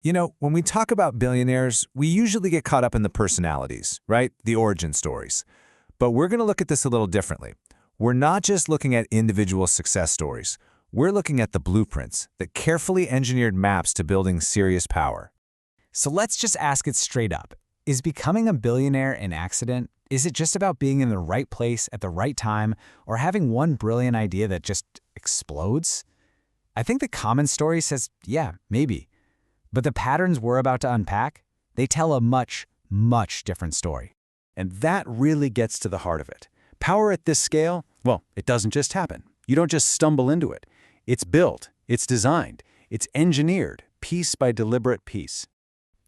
You know, when we talk about billionaires, we usually get caught up in the personalities, right? The origin stories. But we're going to look at this a little differently. We're not just looking at individual success stories. We're looking at the blueprints, the carefully engineered maps to building serious power. So let's just ask it straight up. Is becoming a billionaire an accident? Is it just about being in the right place at the right time or having one brilliant idea that just explodes? I think the common story says, yeah, maybe. But the patterns we're about to unpack, they tell a much, much different story. And that really gets to the heart of it. Power at this scale, well, it doesn't just happen. You don't just stumble into it. It's built, it's designed, it's engineered, piece by deliberate piece.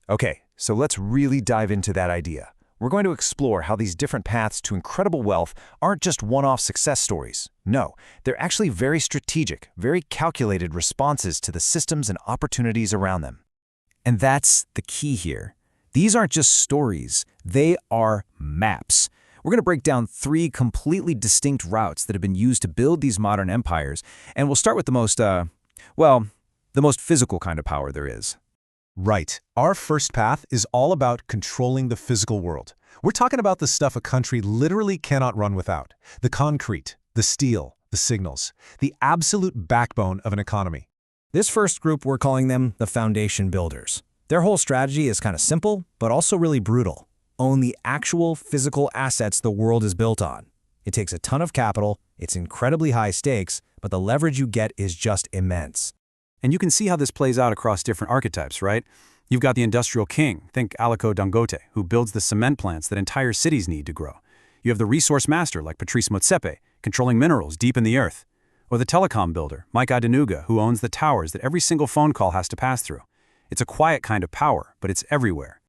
Okay, so let's really dive into that idea. We're going to explore how these different paths to incredible wealth aren't just one-off success stories. No, they're actually very strategic, very calculated responses to the systems and opportunities around them. And that's the key here. These aren't just stories, they are maps. We're going to break down 3 completely distinct routes that have been used to build these modern empires, and we'll start with the most physical kind of power there is. Right. Our first path is all about controlling the physical world. We're talking about the stuff a country literally cannot run without. The concrete, the steel, the signals, the absolute backbone of an economy. This first group, we're calling them the foundation builders. Their whole strategy is kind of simple, but also really brutal. Own the actual physical assets the world is built on. It takes a ton of capital, it's incredibly high stakes, but the leverage you get is just immense. And you can see how this plays out across different archetypes, right? You've got the industrial king, think Aliko Dangote, who builds the cement plants that entire cities need to grow. You have the resource master like Patrice Motsepe, controlling minerals deep in the earth. Or the telecom builder, Mike Adenuga, who owns the towers that every single phone call has to pass through. It's a quiet kind of power, but it's everywhere.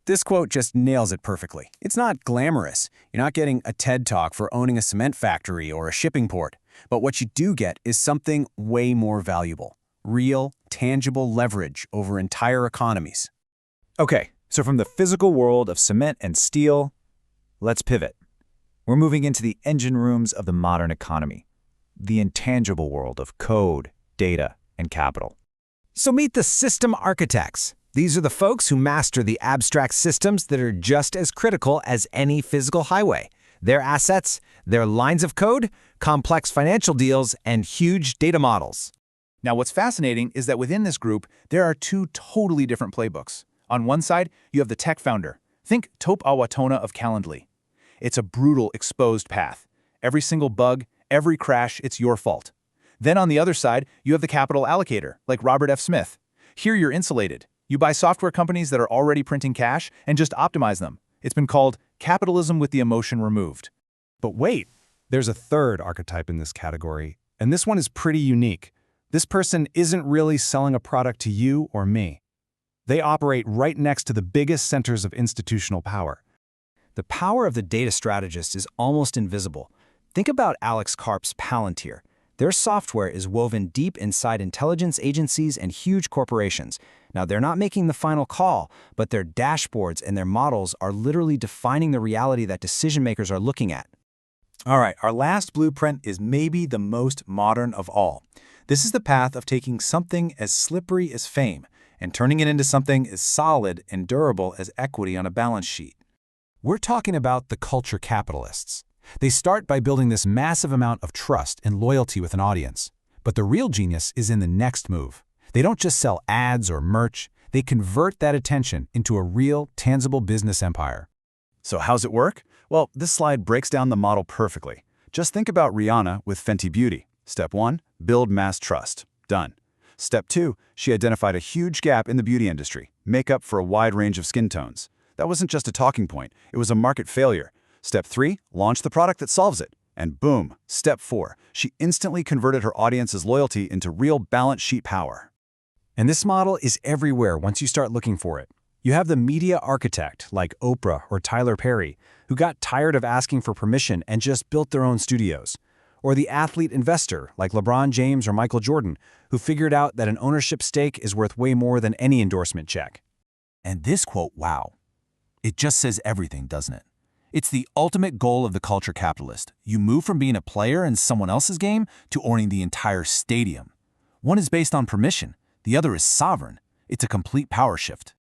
This quote just nails it perfectly. It's not glamorous. You're not getting a TED Talk for owning a cement factory or a shipping port. But what you do get is something way more valuable. Real, tangible leverage over entire economies. Okay, so from the physical world of cement and steel, let's pivot. We're moving into the engine rooms of the modern economy, the intangible world of code, data, and capital. So meet the system architects. These are the folks who master the abstract systems that are just as critical as any physical highway. Their assets, their lines of code, complex financial deals, and huge data models. Now, what's fascinating is that within this group, there are 2 totally different playbooks. On one side, you have the tech founder. Think Tope Awatona of Calendly. It's a brutal, exposed path. Every single bug, every crash, it's your fault. Then on the other side, you have the capital allocator, like Robert F. Smith. Here you're insulated. You buy software companies that are already printing cash and just optimize them. It's been called capitalism with the emotion removed. But wait, there's a third archetype in this category, and this one is pretty unique. This person isn't really selling a product to you or me. They operate right next to the biggest centers of institutional power. The power of the data strategist is almost invisible. Think about Alex Karp's Palantir. Their software is woven deep inside intelligence agencies and huge corporations. Now, they're not making the final call, but their dashboards and their models are literally defining the reality that decision makers are looking at. All right, our last blueprint is maybe the most modern of all. This is the path of taking something as slippery as fame and turning it into something as solid and durable as equity on a balance sheet. We're talking about the culture capitalists. They start by building this massive amount of trust and loyalty with an audience. But the real genius is in the next move. They don't just sell ads or merch, they convert that attention into a real, tangible business empire. So how's it work? Well, this slide breaks down the model perfectly. Just think about Rihanna with Fenty Beauty. Step 1, build mass trust. Done. Step 2, she identified a huge gap in the beauty industry, makeup for a wide range of skin tones. That wasn't just a talking point, it was a market failure. Step 3, launch the product that solves it. And boom, Step 4, she instantly converted her audience's loyalty into real balance sheet power. And this model is everywhere once you start looking for it. You have the media architect like Oprah or Tyler Perry, who got tired of asking for permission and just built their own studios. Or the athlete investor like LeBron James or Michael Jordan, who figured out that an ownership stake is worth way more than any endorsement check. And this quote, wow, it just says everything, doesn't it? It's the ultimate goal of the culture capitalist. You move from being a player in someone else's game to owning the entire stadium. One is based on permission, the other is sovereign. It's a complete power shift.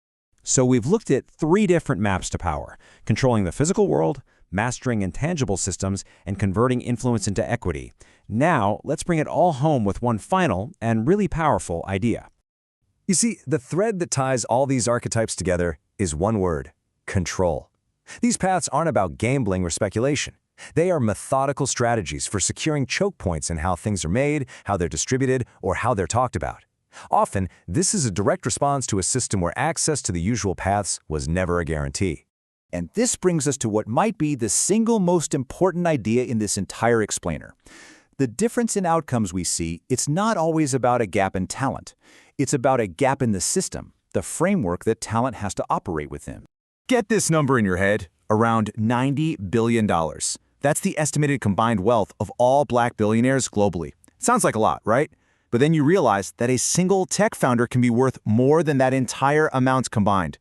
So we've looked at 3 different maps to power: controlling the physical world, mastering intangible systems, and converting influence into equity. Now, let's bring it all home with one final and really powerful idea. You see, the thread that ties all these archetypes together is one word: control. These paths aren't about gambling or speculation. They are methodical strategies for securing choke points in how things are made, how they're distributed, or how they're talked about. Often, this is a direct response to a system where access to the usual paths was never a guarantee. And this brings us to what might be the single most important idea in this entire explainer. The difference in outcomes we see, it's not always about a gap in talent. It's about a gap in the system, the framework that talent has to operate within. Get this number in your head, around $90 billion. That's the estimated combined wealth of all Black billionaires globally. Sounds like a lot, right? But then you realize that a single tech founder can be worth more than that entire amount combined.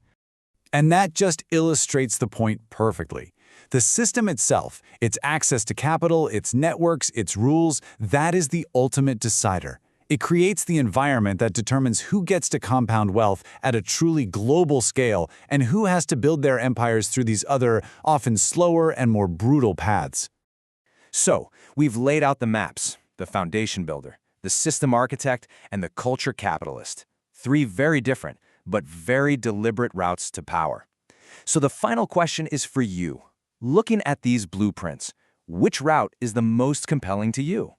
And that just illustrates the point perfectly. The system itself, its access to capital, its networks, its rules, that is the ultimate decider. It creates the environment that determines who gets to compound wealth at a truly global scale and who has to build their empires through these other, often slower and more brutal paths. So, we've laid out the maps: the foundation builder, the system architect, and the culture capitalist. 3 very different, but very deliberate routes to power. So the final question is for you. Looking at these blueprints, which route is the most compelling to you?